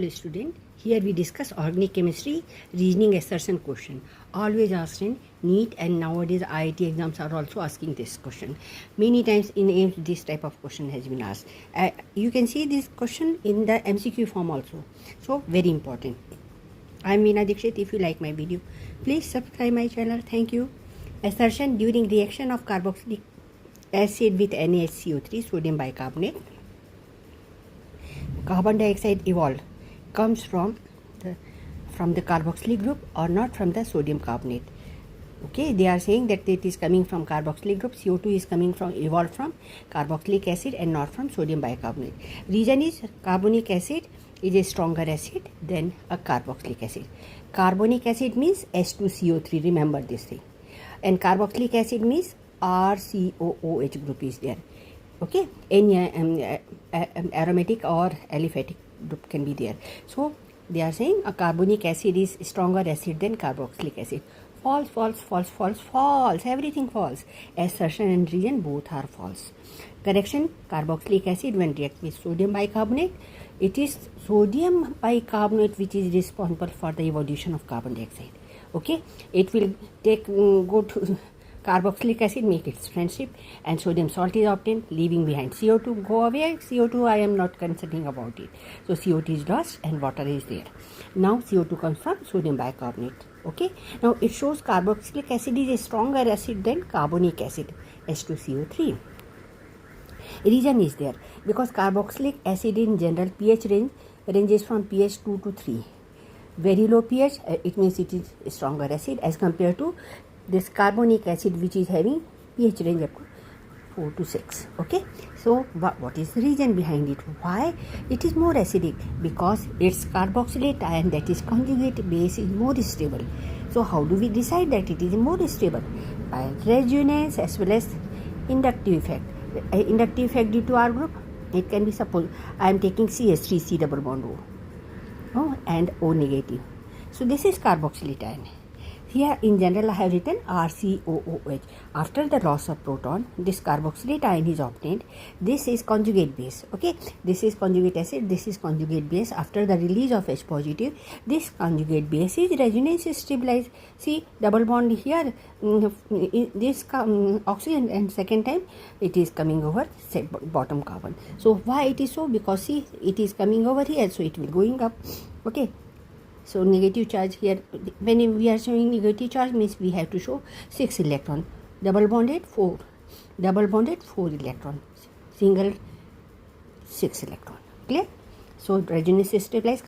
Hello student, here we discuss organic chemistry reasoning assertion question. Always asked in NEET and nowadays IIT exams are also asking this question. Many times in AIMS this type of question has been asked. You can see this question in the MCQ form also. So very important. I am Veena Dikshit. If you like my video, please subscribe my channel. Thank you. Assertion: during reaction of carboxylic acid with NaHCO3 sodium bicarbonate, carbon dioxide evolved comes from the carboxylic group or not from the sodium carbonate. Okay, they are saying that it is coming from carboxylic group. CO2 is coming from, evolved from carboxylic acid and not from sodium bicarbonate. Reason is carbonic acid is a stronger acid than a carboxylic acid. Carbonic acid means H2CO3, remember this thing, and carboxylic acid means RCOOH group is there. Okay, any aromatic or aliphatic group can be there. So they are saying a carbonic acid is stronger acid than carboxylic acid. False, false, false, false, false. Everything false. Assertion and reason both are false. Correction: carboxylic acid when react with sodium bicarbonate, it is sodium bicarbonate which is responsible for the evolution of carbon dioxide. Okay, it will take go to carboxylic acid, make its friendship, and sodium salt is obtained, leaving behind CO2. Go away. CO2 I am not considering about it. So CO2 is lost and water is there. Now CO2 comes from sodium bicarbonate. Okay. Now it shows carboxylic acid is a stronger acid than carbonic acid, H2CO3. Reason is there because carboxylic acid in general pH ranges from pH 2 to 3. Very low pH, it means it is a stronger acid as compared to this carbonic acid which is having pH range up to 4 to 6. Okay, so what is the reason behind it? Why it is more acidic? Because its carboxylate ion, that is conjugate base, is more stable. So how do we decide that it is more stable? By resonance as well as inductive effect. Inductive effect due to R group, it can be, suppose I am taking CH3, C double bond O, and O negative. So this is carboxylate ion. Here in general I have written RCOOH. After the loss of proton, this carboxylate ion is obtained. This is conjugate base. Okay, this is conjugate acid, this is conjugate base. After the release of H positive, this conjugate base is resonance stabilized. See, double bond here, this oxygen, and second time it is coming over bottom carbon. So why it is so? Because see, it is coming over here, so it will going up. Okay. So negative charge here, when we are showing negative charge means we have to show 6 electron. Double bonded 4 electron, single 6 electron. Clear? So resonance stabilized.